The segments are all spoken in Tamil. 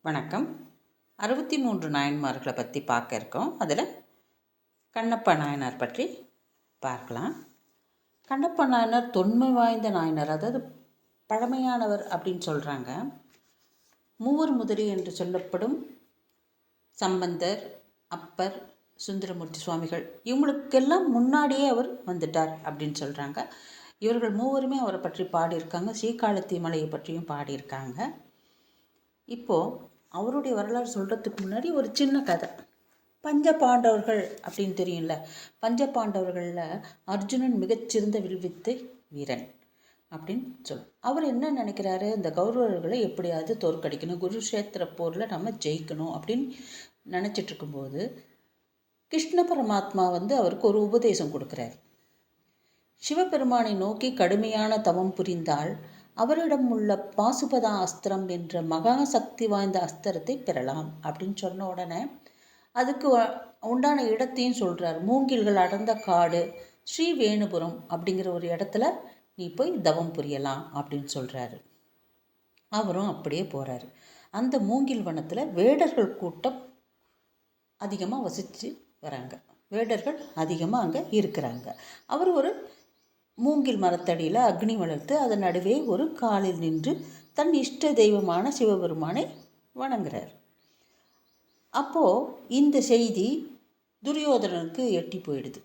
வணக்கம். 63 நாயன்மார்களை பற்றி பார்க்க இருக்கோம். அதில் கண்ணப்ப நாயனார் பற்றி பார்க்கலாம். கண்ணப்ப நாயனார் தொன்மை வாய்ந்த நாயனார், அதாவது பழமையானவர் அப்படின்னு சொல்கிறாங்க. மூவர் முதலி என்று சொல்லப்படும் சம்பந்தர், அப்பர், சுந்தரமூர்த்தி சுவாமிகள் இவங்களுக்கெல்லாம் முன்னாடியே அவர் வந்துட்டார் அப்படின்னு சொல்கிறாங்க. இவர்கள் மூவருமே அவரை பற்றி பாடியிருக்காங்க. ஸ்ரீகாலத்தி மலையை பற்றியும் பாடியிருக்காங்க. இப்போது அவருடைய வரலாறு சொல்கிறதுக்கு முன்னாடி ஒரு சின்ன கதை. பஞ்ச பாண்டவர்கள் அப்படின்னு தெரியும்ல. பஞ்ச பாண்டவர்களில் அர்ஜுனன் மிகச்சிறந்த வில்வித்தை வீரன் அப்படின்னு சொல்லும். அவர் என்ன நினைக்கிறாரு, இந்த கௌரவர்களை எப்படியாவது தோற்கடிக்கணும், குருஷேத்திர போரில் நம்ம ஜெயிக்கணும் அப்படின்னு நினச்சிட்ருக்கும்போது கிருஷ்ண பரமாத்மா அவருக்கு ஒரு உபதேசம் கொடுக்குறாரு. சிவபெருமானை நோக்கி கடுமையான தவம் புரிந்தால் அவரிடம் உள்ள பாசுபதா அஸ்திரம் என்ற மகா சக்தி வாய்ந்த அஸ்திரத்தை பெறலாம் அப்படின்னு சொன்ன உடனே அதுக்கு உண்டான இடத்தையும் சொல்கிறார். மூங்கில்கள் அடர்ந்த காடு ஸ்ரீவேணுபுரம் அப்படிங்கிற ஒரு இடத்துல நீ போய் தவம் புரியலாம் அப்படின்னு சொல்கிறாரு. அவரும் அப்படியே போகிறாரு. அந்த மூங்கில் வனத்தில் வேடர்கள் கூட்டம் அதிகமாக வசித்து வராங்க. வேடர்கள் அதிகமாக அங்கே இருக்கிறாங்க. அவர் ஒரு மூங்கில் மரத்தடியில் அக்னி வளர்த்து அதன் நடுவே ஒரு காலில் நின்று தன் இஷ்ட தெய்வமான சிவபெருமானை வணங்குறார். அப்போது இந்த செய்தி துரியோதனனுக்கு எட்டி போயிடுது.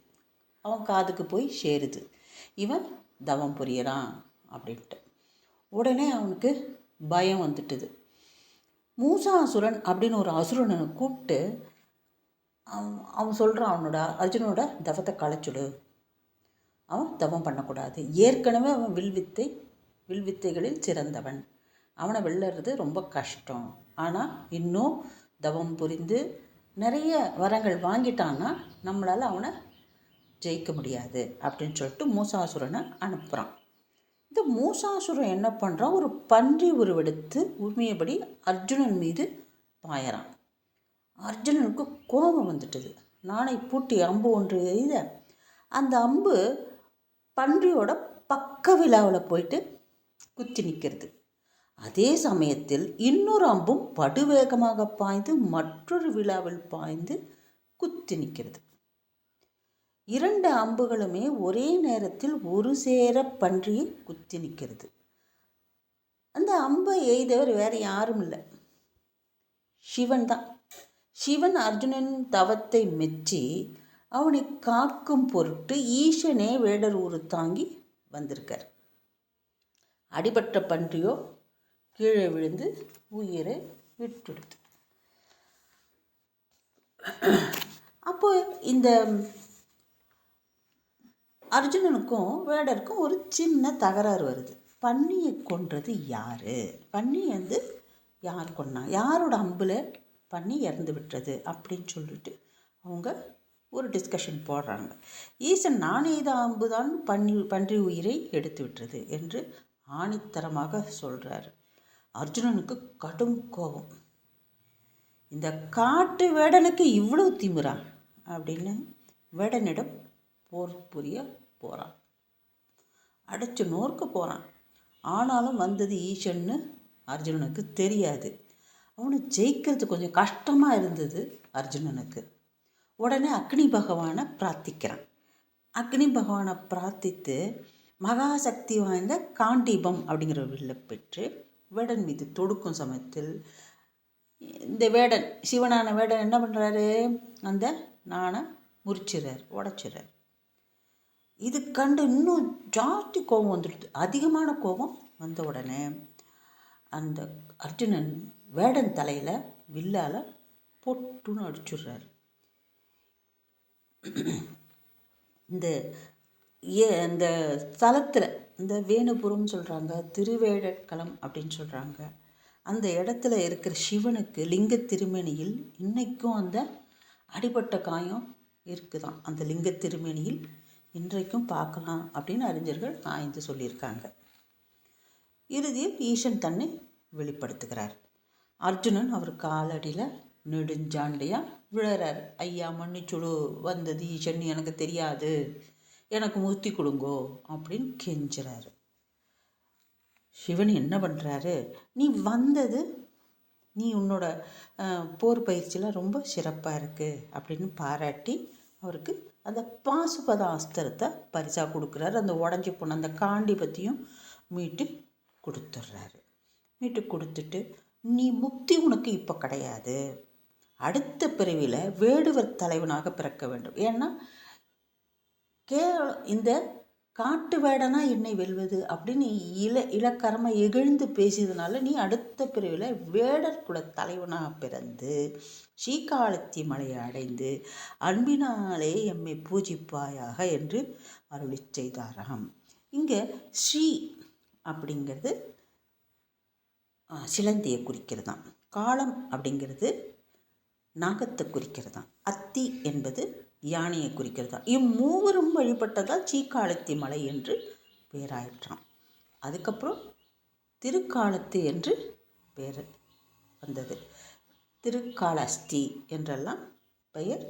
அவன் காதுக்கு போய் சேருது, இவன் தவம் புரியறான் அப்படின்ட்டு. உடனே அவனுக்கு பயம் வந்துட்டுது. மூசாசுரன் அப்படின்னு ஒரு அசுரனை கூப்பிட்டு அவன் சொல்கிறான், அர்ஜுனோட தவத்தை களைச்சுடு, அவன் தவம் பண்ணக்கூடாது, ஏற்கனவே அவன் வில்வித்தைகளில் சிறந்தவன், அவனை வெல்லுறது ரொம்ப கஷ்டம், ஆனால் இன்னும் தவம் புரிந்து நிறைய வரங்கள் வாங்கிட்டான்னா நம்மளால் அவனை ஜெயிக்க முடியாது அப்படின்னு சொல்லிட்டு மூசாசுரனை அனுப்புகிறான். இந்த மூசாசுரன் என்ன பண்ணுறான், ஒரு பன்றி உருவெடுத்து உண்மையபடி அர்ஜுனன் மீது பாயறான். அர்ஜுனனுக்கு கோபம் வந்துட்டுது. நாணை பூட்டி அம்பு ஒன்று எய்த அந்த அம்பு பன்றியோட பக்க விழாவில் போயிட்டு குத்தி நிற்கிறது. அதே சமயத்தில் இன்னொரு அம்பும் படுவேகமாக பாய்ந்து மற்றொரு விழாவில் பாய்ந்து குத்தி நிற்கிறது. இரண்டு அம்புகளுமே ஒரே நேரத்தில் ஒரு சேர பன்றியை குத்தி நிற்கிறது. அந்த அம்பை எய்தவர் வேறு யாரும் இல்லை, சிவன் தான். சிவன் அர்ஜுனன் தவத்தை மெச்சி அவனை காக்கும் பொருட்டு ஈசனே வேடர் ஊரு தாங்கி வந்திருக்கார். அடிபட்ட பன்றியோ கீழே விழுந்து உயிரை விட்டுடுது. அப்போ இந்த அர்ஜுனனுக்கும் வேடருக்கும் ஒரு சின்ன தகராறு வருது. பன்னியை கொன்றது யார், பன்னி யார் கொன்னா, யாரோட அம்பில் பன்னி இறந்து விட்டுறது அப்படின்னு சொல்லிட்டு அவங்க ஒரு டிஸ்கஷன் போடுறாங்க. ஈசன் நானேத அம்புதான் பன்றி உயிரை எடுத்து விட்டுறது என்று ஆணித்தரமாக சொல்கிறார். அர்ஜுனனுக்கு கடும் கோபம். இந்த காட்டு வேடனுக்கு இவ்வளவு திமிரா அப்படின்னு வேடனிடம் போர் புரிய போகிறான். அடைச்சு நோர்க்க போகிறான். ஆனாலும் வந்தது ஈசன்னு அர்ஜுனனுக்கு தெரியாது. அவனை ஜெயிக்கிறது கொஞ்சம் கஷ்டமாக இருந்தது அர்ஜுனனுக்கு. உடனே அக்னி பகவானை பிரார்த்திக்கிறான். அக்னி பகவானை பிரார்த்தித்து மகாசக்தி வாய்ந்த காண்டீபம் அப்படிங்கிற ஒரு வில்லை பெற்று வேடன் மீது தொடுக்கும் சமயத்தில் இந்த வேடன், சிவனான வேடன் என்ன பண்ணுறாரு, அந்த நாணை முறிச்சிடுறார், உடைச்சிடுறார். இது கண்டு இன்னும் ஜாஸ்தி கோபம் வந்துடுது. அதிகமான கோபம் வந்த உடனே அந்த அர்ஜுனன் வேடன் தலையில் வில்லால் பொட்டுன்னு அடிச்சுடுறார். இந்த ஸ்தலத்தில், இந்த வேணுபுரம் சொல்கிறாங்க, திருவேடக்களம் அப்படின்னு சொல்கிறாங்க, அந்த இடத்துல இருக்கிற சிவனுக்கு லிங்க திருமேனியில் இன்றைக்கும் அந்த அடிபட்ட காயம் இருக்குதான். அந்த லிங்க திருமேனியில் இன்றைக்கும் பார்க்கலாம் அப்படின்னு அறிஞர்கள் ஆய்ந்து சொல்லியிருக்காங்க. இறுதியில் ஈசன் தன்னை வெளிப்படுத்துகிறார். அர்ஜுனன் அவர் காலடியில் நெடுஞ்சாண்டையாக விழறார். ஐயா மன்னிச்சுடு, வந்தது ஈசன் எனக்கு தெரியாது, எனக்கு முக்தி கொடுங்கோ அப்படின்னு கெஞ்சுறாரு. சிவன் என்ன பண்ணுறாரு, நீ வந்தது நீ உன்னோட போர் பயிற்சியெலாம் ரொம்ப சிறப்பாக இருக்குது அப்படின்னு பாராட்டி அவருக்கு அந்த பாசுபத அஸ்திரத்தை பரிசாக கொடுக்குறாரு. அந்த உடஞ்சி போன அந்த காண்டிபத்தையும் மீட்டு கொடுத்துட்றாரு. மீட்டு கொடுத்துட்டு, நீ முக்தி உனக்கு இப்போ கிடையாது, அடுத்த பிறவியில் வேடுவர் தலைவனாக பிறக்க வேண்டும். ஏன்னா இந்த காட்டு வேடனா என்னை வெல்வது அப்படின்னு இலக்கரமாக எகிழ்ந்து பேசியதுனால நீ அடுத்த பிரிவில் வேடர் குல தலைவனாக பிறந்து ஸ்ரீகாலத்தி மலையை அடைந்து அன்பினாலே எம்மை பூஜிப்பாயாக என்று அருளி செய்தாராம். இங்கே ஸ்ரீ அப்படிங்கிறது சிலந்தியை குறிக்கிறது தான். காலம் அப்படிங்கிறது நாகத்தை குறிக்கிறது தான். அத்தி என்பது யானையை குறிக்கிறது தான். இம்மூவரும் வழிபட்டதால் ஸ்ரீகாலத்தி மலை என்று பெயராயிற்றான். அதுக்கப்புறம் திருக்காலத்து என்று பெயர் வந்தது. திருக்காலஸ்தி என்றெல்லாம் பெயர்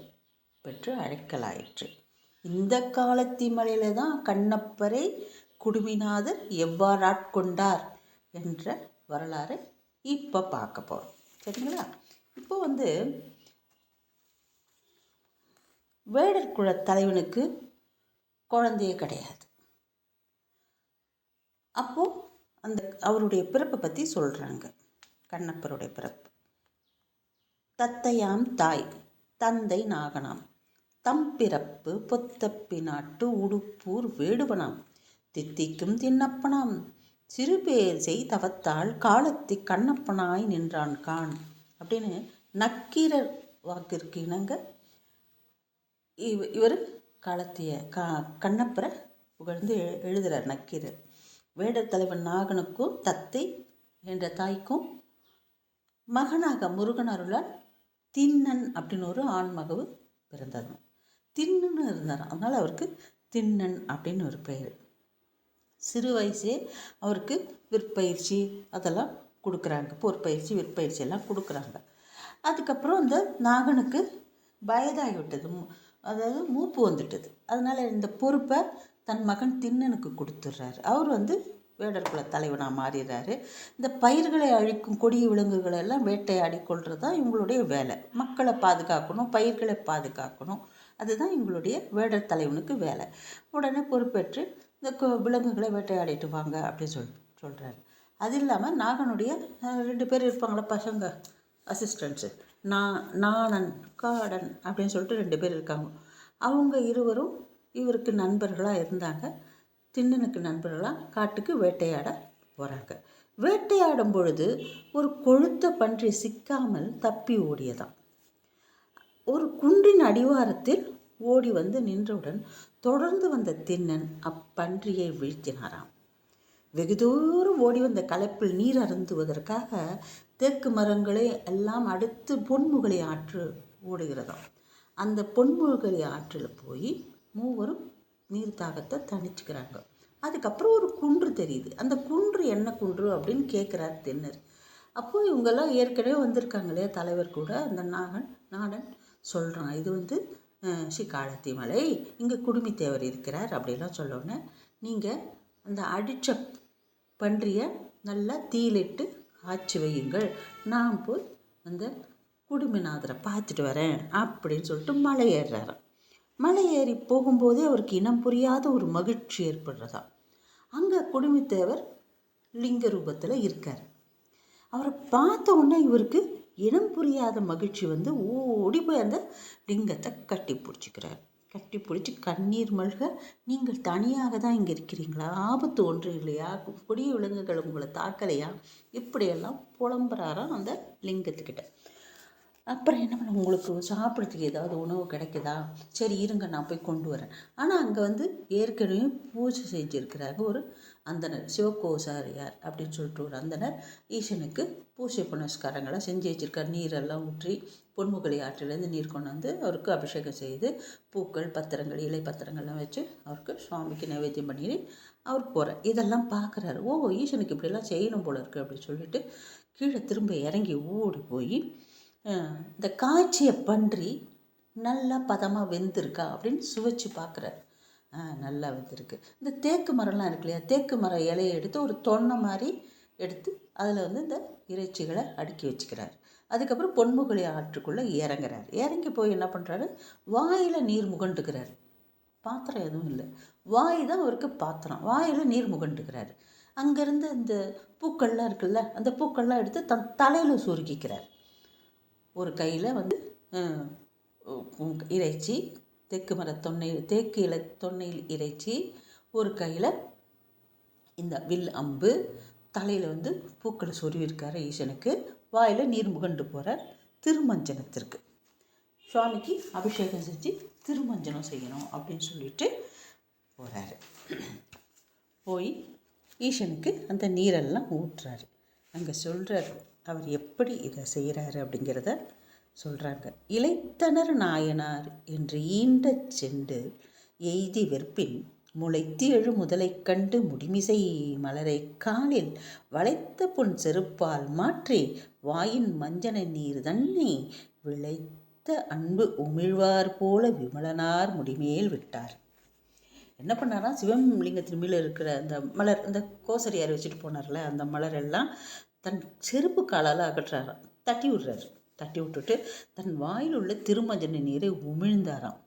பெற்று அழைக்கலாயிற்று. இந்த காலத்தி மலையில் தான் கண்ணப்பரை குடுமிநாதர் எவ்வாறு ஆட்கொண்டார் என்ற வரலாறை இப்போ பார்க்க போகிறோம். சரிங்களா? இப்போ வேடர் குல தலைவனுக்கு குழந்தையே கிடையாது. அப்போது அந்த அவருடைய பிறப்பை பற்றி சொல்கிறாங்க. கண்ணப்பருடைய பிறப்பு. தத்தையாம் தாய், தந்தை நாகனாம், தம் பிறப்பு பொத்தப்பி நாட்டு உடுப்பூர் வேடுவனாம், தித்திக்கும் தின்னப்பனாம், சிறுபேர் செய் தவத்தால் காலத்தி கண்ணப்பனாய் நின்றான் கான் அப்படின்னு நக்கீரர் வாக்கிற்கு இணங்க இவர் காலத்திய கண்ணப்பரை புகழ்ந்து எழுதுகிறார் நக்கீரர். வேடர் தலைவன் நாகனுக்கும் தத்தை என்ற தாய்க்கும் மகனாக முருகன் அருளால் திண்ணன் அப்படின்னு ஒரு ஆண்மகவு பிறந்ததும். திண்ணுன்னு இருந்தார், அதனால் அவருக்கு திண்ணன் அப்படின்னு ஒரு பெயர். சிறு வயசே அவருக்கு விற்பயிற்சி அதெல்லாம் கொடுக்குறாங்க. போர் பயிற்சி விற்பயிற்சி எல்லாம் கொடுக்குறாங்க. அதுக்கப்புறம் இந்த நாகனுக்கு வயதாகிவிட்டது, அதாவது மூப்பு வந்துட்டது. அதனால் இந்த பொறுப்பை தன் மகன் திண்ணனுக்கு கொடுத்துட்றாரு. அவர் வேடர் குல தலைவனாக மாறிடுறாரு. இந்த பயிர்களை அழிக்கும் கொடிய விலங்குகளை எல்லாம் வேட்டையாடி கொள்வது தான் இவங்களுடைய வேலை. மக்களை பாதுகாக்கணும், பயிர்களை பாதுகாக்கணும், அதுதான் இவங்களுடைய வேடர் தலைவனுக்கு வேலை. உடனே பொறுப்பேற்று இந்த விலங்குகளை வேட்டையாடிட்டு வாங்க அப்படின்னு சொல்கிறாரு. அது இல்லாமல் நாகனுடைய 2 பேர் இருப்பாங்களே பசங்க, அசிஸ்டன்ட்ஸு, நாணன் காடன் அப்படின்னு சொல்லிட்டு 2 பேர் இருக்காங்க. அவங்க இருவரும் இவருக்கு நண்பர்களாக இருந்தாங்க. திண்ணனுக்கு நண்பர்களாக காட்டுக்கு வேட்டையாட போகிறாங்க. வேட்டையாடும் பொழுது ஒரு கொழுத்த பன்றி சிக்காமல் தப்பி ஓடியதாம். ஒரு குன்றின் அடிவாரத்தில் ஓடி நின்றவுடன் தொடர்ந்து வந்த திண்ணன் அப்பன்றியை வீழ்த்தினாராம். வெகு தூரம் ஓடி வந்த களைப்பில் நீர் அருந்துவதற்காக தேக்கு மரங்களை எல்லாம் அடுத்து பொன்முகலி ஆற்று ஓடுகிறதாம். அந்த பொன்முகலி ஆற்றில் போய் மூவரும் நீர் தாகத்தை தணிச்சுக்கிறாங்க. அதுக்கப்புறம் ஒரு குன்று தெரியுது. அந்த குன்று என்ன குன்று அப்படின்னு கேட்குறார் திண்ணர். அப்போது இவங்கெல்லாம் ஏற்கனவே வந்திருக்காங்க இல்லையா தலைவர் கூட. அந்த நாடன் சொல்கிறான், இது ஸ்ரீகாலத்தி மலை, இங்கே குடுமித்தேவர் இருக்கிறார் அப்படிலாம் சொல்லோன்னே, நீங்கள் அந்த அடித்த பன்றியை நல்லா தீயிலிட்டு காய்ச்சி வையுங்கள், நான் போய் அந்த குடுமிநாதரை பார்த்துட்டு வரேன் அப்படின்னு சொல்லிட்டு மலை ஏறுறாராம். மலை ஏறி போகும்போதே அவருக்கு இனம் புரியாத ஒரு மகிழ்ச்சி ஏற்படுறதா. அங்கே குடுமித்தேவர் லிங்க ரூபத்தில் இருக்கார். அவரை பார்த்த உடனே இவருக்கு இனம் புரியாத மகிழ்ச்சி ஓடி போய் அந்த லிங்கத்தை கட்டி பிடிச்சிக்கிறார். கட்டி பிடிச்சி கண்ணீர் மல்க, நீங்கள் தனியாக தான் இங்கே இருக்கிறீங்களா, ஆபத்து ஒன்று இல்லையா, கொடிய விலங்குகள் உங்களை தாக்கலையா, இப்படியெல்லாம் புலம்புறாராம் அந்த லிங்கத்துக்கிட்ட. அப்புறம் என்ன பண்ண, உங்களுக்கு சாப்பிட்றதுக்கு ஏதாவது உணவு கிடைக்குதா, சரி இருங்க நான் போய் கொண்டு வரேன். ஆனால் அங்கே ஏற்கனவே பூஜை செஞ்சுருக்கிறாங்க ஒரு அந்தனர், சிவகோசாரியார் அப்படின்னு சொல்லிட்டு ஒரு அந்தனர் ஈசனுக்கு பூஜை புனஸ்காரங்களாம் செஞ்சு வச்சுருக்கார். நீரெல்லாம் ஊற்றி பொன்முகலி ஆற்றிலேருந்து நீர் கொண்டு அவருக்கு அபிஷேகம் செய்து பூக்கள் பத்திரங்கள் இலை பத்திரங்கள்லாம் வச்சு அவருக்கு சுவாமிக்கு நைவேத்தியம் பண்ணி அவர் போகிறார். இதெல்லாம் பார்க்குறாரு. ஈசனுக்கு இப்படிலாம் செய்யணும் போல இருக்குது அப்படின்னு சொல்லிட்டு கீழே திரும்ப இறங்கி ஓடி போய் இந்த காய்ச்சிய பன்றி நல்லா பதமாக வெந்திருக்கா அப்படின்னு சுவைச்சு பார்க்குறாரு. நல்லா வெந்திருக்கு. இந்த தேக்கு மரம்லாம் இருக்கு இல்லையா, தேக்கு மரம் இலையை எடுத்து ஒரு தொன்னை மாதிரி எடுத்து அதில் வந்து இந்த இறைச்சிகளை அடுக்கி வச்சுக்கிறார். அதுக்கப்புறம் பொன்முகலி ஆற்றுக்குள்ளே இறங்குறார். இறங்கி போய் என்ன பண்ணுறாரு, வாயில் நீர் முகண்டுக்கிறார். பாத்திரம் எதுவும் இல்லை, வாய் தான் அவருக்கு பாத்திரம். வாயில் நீர் முகண்டுக்கிறார். அங்கேருந்து இந்த பூக்கள்லாம் இருக்குல்ல, அந்த பூக்கள்லாம் எடுத்து தன் தலையில் சுருக்கிக்கிறார். ஒரு கையில் வந்து இறைச்சி, தேக்கு இலை தொன்னையில் இறைச்சி, ஒரு கையில் இந்த வில் அம்பு, தலையில் வந்து பூக்களை சொருவிருக்கார் ஈசனுக்கு, வாயில் நீர் முகண்டு போகிறார் திருமஞ்சனத்திற்கு. சுவாமிக்கு அபிஷேகம் செஞ்சு திருமஞ்சனம் செய்யணும் அப்படின்னு சொல்லிட்டு போகிறாரு. போய் ஈசனுக்கு அந்த நீரெல்லாம் ஊற்றுறாரு. அங்கே சொல்கிறார் அவர் எப்படி இதை செய்கிறாரு அப்படிங்கிறத சொல்கிறாங்க. இளைத்தனர் நாயனார் என்று ஈண்ட செண்டு எய்தி வெற்பின் முளைத்து எழு முதலை கண்டு முடிமிசை மலரை காலில் வளைத்த பொன் செருப்பால் மாற்றி வாயின் மஞ்சன நீர் தன்னை விளைத்த அன்பு உமிழ்வார் போல விமலனார் முடிமேல் விட்டார். என்ன பண்ணாரா, சிவலிங்கத்தின் மேலே இருக்கிற அந்த மலர், அந்த கோசரியார் வச்சுட்டு போனார்ல, அந்த மலரெல்லாம் தன் செருப்பு காலால் அகற்றாராம். தட்டி விடுறாரு. தட்டி விட்டுட்டு தன் வாயில் உள்ள திருமஞ்சன நீரை உமிழ்ந்தாராம்.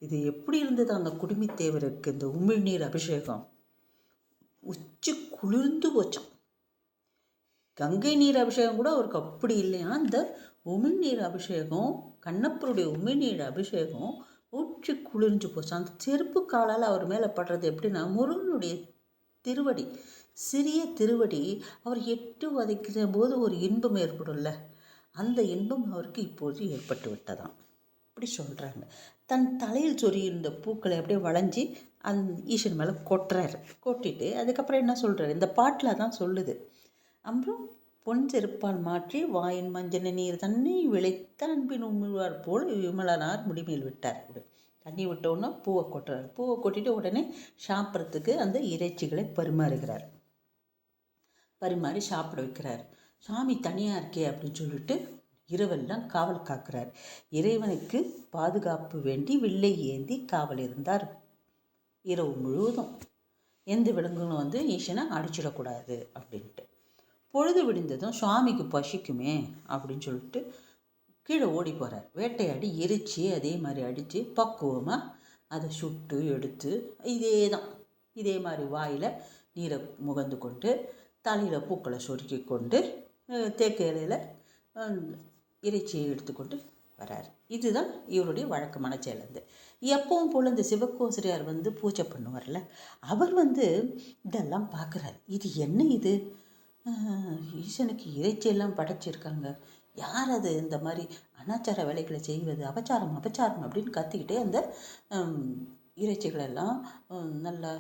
இது எப்படி இருந்தது அந்த குடுமித்தேவருக்கு இந்த உமிழ்நீர் அபிஷேகம்? உச்சி குளிர்ந்து போச்சான். கங்கை நீர் அபிஷேகம் கூட அவருக்கு அப்படி இல்லையா, அந்த உமிழ்நீர் அபிஷேகம், கண்ணப்பருடைய உமிழ்நீர் அபிஷேகம் ஊற்றி குளிர்ந்து போச்சு. அந்த செருப்பு காலால் அவர் மேலே படுறது எப்படின்னா, முருகனுடைய திருவடி, சிறிய திருவடி அவர் எட்டு வதைக்கிற போது ஒரு இன்பம் ஏற்படும்ல, அந்த இன்பம் அவருக்கு இப்போது ஏற்பட்டு விட்டதாம். இப்படி சொல்கிறாங்க. தன் தலையில் சொரியிருந்த பூக்களை அப்படியே வளைஞ்சி ஈசன் மேலே கொட்டுறாரு. கொட்டிட்டு அதுக்கப்புறம் என்ன சொல்கிறாரு, இந்த பாட்டில் தான் சொல்லுது. அப்புறம் பொன் செருப்பால் மாற்றி வாயின் மஞ்சன நீர் தண்ணி விளைத்த அன்பின் உமிழ்வார் போல் விமலனார் முடிமேல் விட்டார். தண்ணி விட்டோன்னா பூவை கொட்டுறாரு. பூவை கொட்டிட்டு உடனே சாப்பிட்றதுக்கு அந்த இறைச்சிகளை பரிமாறுகிறார். பரிமாறி சாப்பிட வைக்கிறார். சாமி தனியாக இருக்கே அப்படின்னு சொல்லிட்டு இரவெல்லாம் காவல் காக்கிறார். இறைவனுக்கு பாதுகாப்பு வேண்டி வில்லை ஏந்தி காவல் இருந்தார் இரவு முழுவதும். எந்த விலங்குகளும் வந்து ஈசனை அடிச்சிடக்கூடாது அப்படின்ட்டு. பொழுது விடிந்ததும் சுவாமிக்கு பசிக்குமே அப்படின்னு சொல்லிட்டு கீழே ஓடி போகிறார். வேட்டையாடி இறைச்சி அதே மாதிரி அடித்து பக்குவமாக அதை சுட்டு எடுத்து இதே மாதிரி வாயில் நீரை முகந்து கொண்டு தலையில் பூக்களை சொருக்கி கொண்டு தேக்கு இலையில் இறைச்சியை எடுத்துக்கொண்டு வரார். இதுதான் இவருடைய வழக்கமான செயல். எப்பவும் போல் இந்த சிவகோசரியார் வந்து பூஜை பண்ணுவார்ல, அவர் வந்து இதெல்லாம் பார்க்குறாரு. இது என்ன, இது ஈசனுக்கு இறைச்சியெல்லாம் படைச்சிருக்காங்க, யார் அது இந்த மாதிரி அனாச்சார வேலைகளை செய்வது, அபச்சாரம் அப்படின்னு கத்திக்கிட்டே அந்த இறைச்சிகளெல்லாம் நல்லா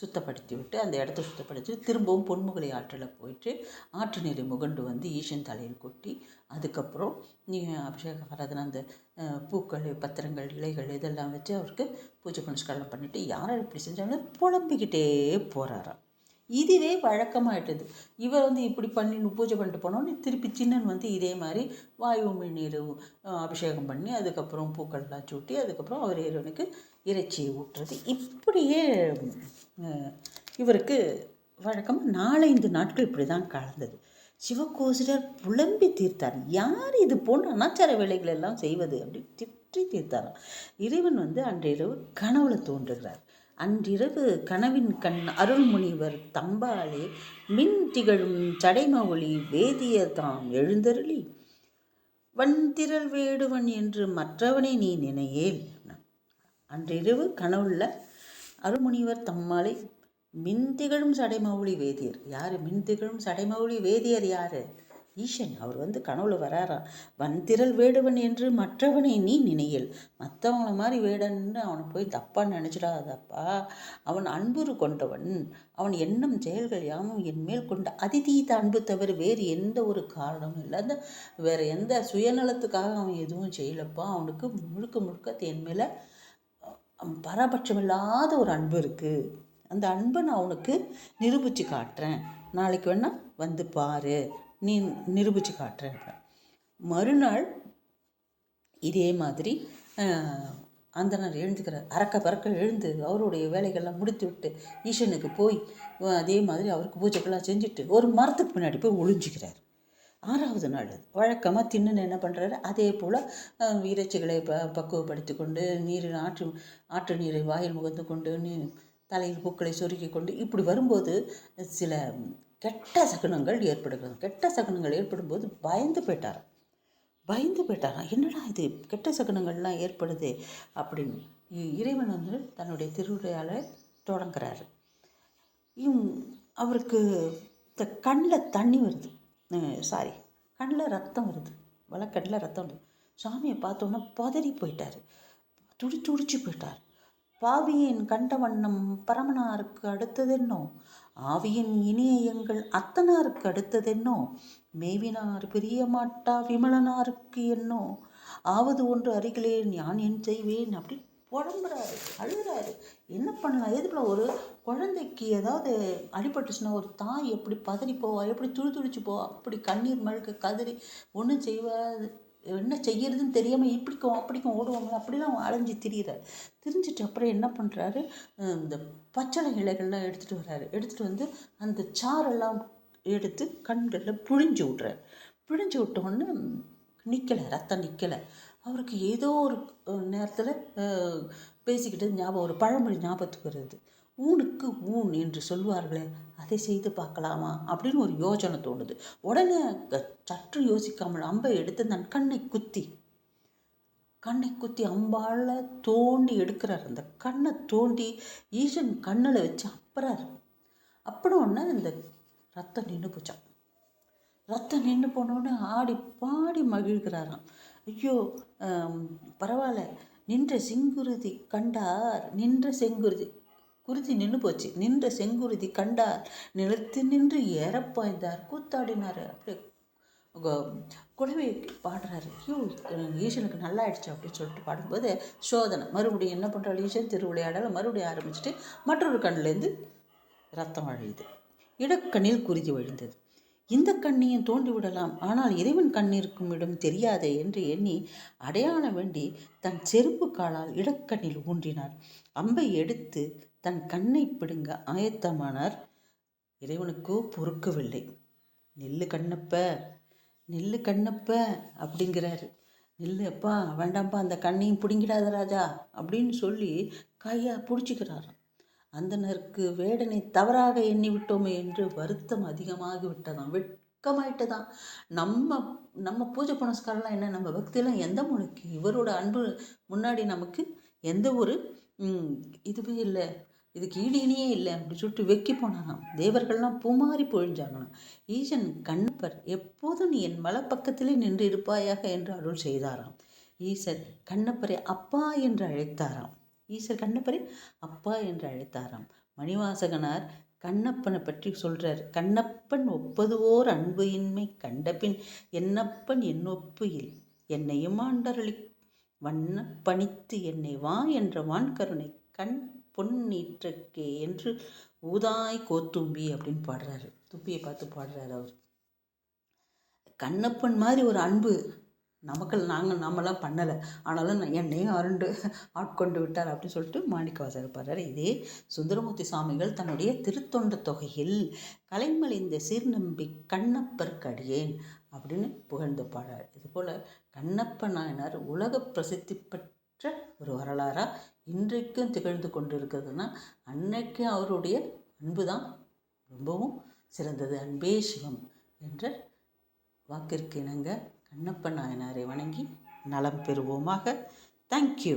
சுத்தப்படுத்தி விட்டு அந்த இடத்த சுத்தப்படுத்தி திரும்பவும் பொன்முகலி ஆற்றில் போயிட்டு ஆற்று நீரை முகண்டு வந்து ஈசன் தலையில் கொட்டி அதுக்கப்புறம் அபிஷேக ஆராதனை அந்த பூக்கள், பத்திரங்கள், இலைகள் இதெல்லாம் வச்சு அவருக்கு பூஜை புனஸ்காரம் பண்ணிவிட்டு யாரை இப்படி செஞ்சாலும் புலம்பிக்கிட்டே போகிறாராம். இதுவே வழக்கமாயிட்டது. இவர் வந்து இப்படி பண்ணி பூஜை பண்ணிட்டு போனோன்னு திருப்பி சின்னன் வந்து இதே மாதிரி வாயு உமிழ் நீர் அபிஷேகம் பண்ணி அதுக்கப்புறம் பூக்கள்லாம் சூட்டி அதுக்கப்புறம் அவர் இறைவனுக்கு இறைச்சியை ஊட்டுறது, இப்படியே இவருக்கு வழக்கமாக 4-5 நாட்கள் இப்படி தான் கலந்தது. சிவகோசரியார் புலம்பி தீர்த்தார். யார் இது போன்ற அனாச்சார வேலைகள் எல்லாம் செய்வது அப்படின்னு திட்டி தீர்த்தாராம். இறைவன் வந்து அன்றிரவு கனவுல தோன்றுகிறார். அன்றிரவு கனவின் அருள்முனிவர் தம்பாலே மின் திகழும் சடைமொழி வேதியர் தாம் எழுந்தருளி வன்திரள் வேடுவன் என்று மற்றவனை நீ நினையேல். அன்றிரவு கனவுள்ள அருள்முனிவர் தம்மாலை மின்திகழும் சடைமௌழி வேதியர். யார் மின்திகழும் சடைமௌழி வேதியர்? யார்? ஈசன். அவர் வந்து கனவுல வராராம். வன்திரள் வேடுவன் என்று மற்றவனை நீ நினையல். மற்றவங்கள மாதிரி வேடன்னு அவனை போய் தப்பாக நினச்சிடாதப்பா. அவன் அன்புறு கொண்டவன். அவன் எண்ணம் செயல்கள் யாமும் என் மேல் கொண்ட அதிதீத அன்பு தவிர வேறு எந்த ஒரு காரணமும் இல்லை. அந்த வேறு எந்த சுயநலத்துக்காக அவன் எதுவும் செய்யலப்பா. அவனுக்கு முழுக்க என் மேலே பாரபட்சமில்லாத ஒரு அன்பு இருக்குது. அந்த அன்பை நான் அவனுக்கு நிரூபித்து காட்டுறேன். நாளைக்கு வேணா வந்து பாரு, நீ நிரூபித்து காட்டுறேன். மறுநாள் இதே மாதிரி அந்தனர் எழுந்துக்கிறார். அறக்க பறக்க எழுந்து அவருடைய வேலைகள்லாம் முடித்து விட்டு ஈசனுக்கு போய் அதே மாதிரி அவருக்கு பூஜைகள்லாம் செஞ்சுட்டு ஒரு மரத்துக்கு பின்னாடி போய் ஒளிஞ்சிக்கிறார். 6வது நாள் வழக்கமாக தின்னுன்னு என்ன பண்ணுறாரு, அதே போல் இறைச்சிகளை பக்குவப்படுத்தி கொண்டு ஆற்று நீரை வாயில் முகந்து கொண்டு தலையில் பூக்களை சொருக்கி கொண்டு இப்படி வரும்போது சில கெட்ட சகுனங்கள் ஏற்படுகிறது. கெட்ட சகுனங்கள் ஏற்படும்போது பயந்து போயிட்டாராம். என்னடா இது கெட்ட சகுனங்கள்லாம் ஏற்படுது அப்படின்னு இறைவன் தன்னுடைய திருவிளையால தொடங்குறாரு. அவருக்கு இந்த கண்ணில் தண்ணி வருது, கண்ணில் ரத்தம் வருது, வழக்கண்ணில் ரத்தம் வருது. சாமியை பார்த்தோன்னா பதறி போயிட்டார், துடிச்சு போயிட்டார். பாவியின் கண்ட வண்ணம் பரமனாருக்கு அடுத்ததென்னோ, ஆவியின் இனிய எங்கள் அத்தனாருக்கு அடுத்ததென்னோ, மேவினார் பிரிய மாட்டா விமலனாருக்கு என்னோ, ஆவது ஒன்று அருகிலே நான் என் செய்வேன் அப்படி புலம்புறாரு, அழுகிறாரு. என்ன பண்ணலாம், எதுக்குள்ள ஒரு குழந்தைக்கு ஏதாவது அடிபட்டுச்சுன்னா ஒரு தாய் எப்படி பதறி போவா, எப்படி துடிச்சு போவா, அப்படி கண்ணீர் மழுக்க கதறி ஒன்றும் செய்வாது, என்ன செய்யறதுன்னு தெரியாமல் இப்படிக்கும் அப்படிக்கும் ஓடுவாங்க, அப்படிலாம் அலைஞ்சி திரிஞ்சிட்டு அப்புறம் என்ன பண்ணுறாரு, இந்த பச்சளை இலைகள்லாம் எடுத்துகிட்டு வந்து அந்த சாரெல்லாம் எடுத்து கண்களில் புழிஞ்சு விட்டோன்னு நிற்கலை, ரத்தம் நிற்கலை. அவருக்கு ஏதோ ஒரு நேரத்தில் பேசிக்கிட்டு ஞாபகம், ஒரு பழமொழி ஞாபகத்துக்கு வருது, ஊனுக்கு ஊன் என்று சொல்வார்களே, அதை செய்து பார்க்கலாமா அப்படின்னு ஒரு யோசனை தோணுது. உடனே சற்று யோசிக்காமல் அம்பை எடுத்து தன் கண்ணை குத்தி அம்பால தோண்டி எடுக்கிறார். அந்த கண்ணை தோண்டி ஈசன் கண்ணில் வச்சு அப்புறம்னா இந்த ரத்தம் நின்று போச்சான். ரத்தம் நின்று போனோடனே ஆடி பாடி மகிழ்கிறாராம். ஐயோ பரவாயில்ல, நின்ற செங்குருதி குருதி நின்று போச்சு, நின்ற செங்குருதி கண்டார், நிலத்து நின்று ஏறப்பாய்ந்தார், கூத்தாடினார். அப்படியே குழவை பாடுறாரு. ஐயோ ஈசனுக்கு நல்லா ஆயிடுச்சு அப்படின்னு சொல்லிட்டு பாடும்போது சோதனை மறுபடியும் என்ன பண்ணுறாரு, ஈசன் திருவிளையாடலை மறுபடியும் ஆரம்பிச்சுட்டு மற்றொரு கண்ணிலேருந்து ரத்தம் வழியுது. இடக்கண்ணில் குருதி வழிந்தது. இந்த கண்ணியும் தோண்டி விடலாம், ஆனால் இறைவன் கண்ணிருக்கும் இடம் தெரியாதே என்று எண்ணி அடையாளம் வேண்டி தன் செருப்பு காலால் இடக்கண்ணில் ஊன்றினார். அம்பை எடுத்து தன் கண்ணை பிடுங்க ஆயத்தமானார். இறைவனுக்கோ பொறுக்கவில்லை. நெல்லு கண்ணப்ப அப்படிங்கிறாரு. நெல்லு அப்பா, வேண்டாம்ப்பா, அந்த கண்ணையும் பிடுங்கிடாத ராஜா அப்படின்னு சொல்லி கையா பிடிச்சிக்கிறாராம். அந்தனருக்கு வேடனை தவறாக எண்ணி விட்டோமே என்று வருத்தம் அதிகமாகி விட்டதாம், வெட்கமாயிட்டுதான். நம்ம பூஜை புனஸ்காரம்லாம் என்ன, நம்ம பக்தியெல்லாம் எந்த முனைக்கு, இவரோட அன்பு முன்னாடி நமக்கு எந்த ஒரு இதுவே இல்லை, இதுக்கு ஈடு இனியே இல்லை அப்படி சொல்லிட்டு வெக்கி போனாராம். தேவர்கள்லாம் பூமாறி பொழிஞ்சாங்களாம். ஈசன் கண்ணப்பர் எப்போதும் நீ என் மலப்பக்கத்திலே நின்று இருப்பாயாக என்று அருள் செய்தாராம். ஈசர் கண்ணப்பரை அப்பா என்று அழைத்தாராம். மணிவாசகனார் கண்ணப்பனை பற்றி சொல்றார். கண்ணப்பன் ஒப்பதுவோர் அன்பு இன்மை கண்டபின் என்னப்பன் என்னொப்பு இல், என்னையும் ஆண்டரளி வண்ண பணித்து என்னை வா என்ற வான்கருணை கண் பொன்னீற்றக்கே என்று ஊதாய் கோத்தும்பி அப்படின்னு பாடுறாரு. தும்பியை பார்த்து பாடுறாரு அவர். கண்ணப்பன் மாதிரி ஒரு அன்பு நம்மளாம் பண்ணலை, ஆனாலும் என்னையும் ஆட்கொண்டு விட்டார் அப்படின்னு சொல்லிட்டு மாணிக்கவாசகர் பாடுறாரு. இதே சுந்தரமூர்த்தி சுவாமிகள் தன்னுடைய திருத்தொண்ட தொகையில் கலைமலிந்த சீர்நம்பி கண்ணப்பர் கடியேன் அப்படின்னு புகழ்ந்து பாடுறார். இதுபோல் கண்ணப்ப நாயனார் உலக பிரசித்தி பெற்ற ஒரு வரலாறாக இன்றைக்கும் திகழ்ந்து கொண்டு இருக்கிறதுனா, அன்னைக்கு அவருடைய அன்பு தான் ரொம்பவும் சிறந்தது. அன்பே சிவம் என்ற வாக்கிற்கு இணங்க கண்ணப்ப நாயனாரை வணங்கி நலம் பெறுவோமாக. தேங்க்யூ.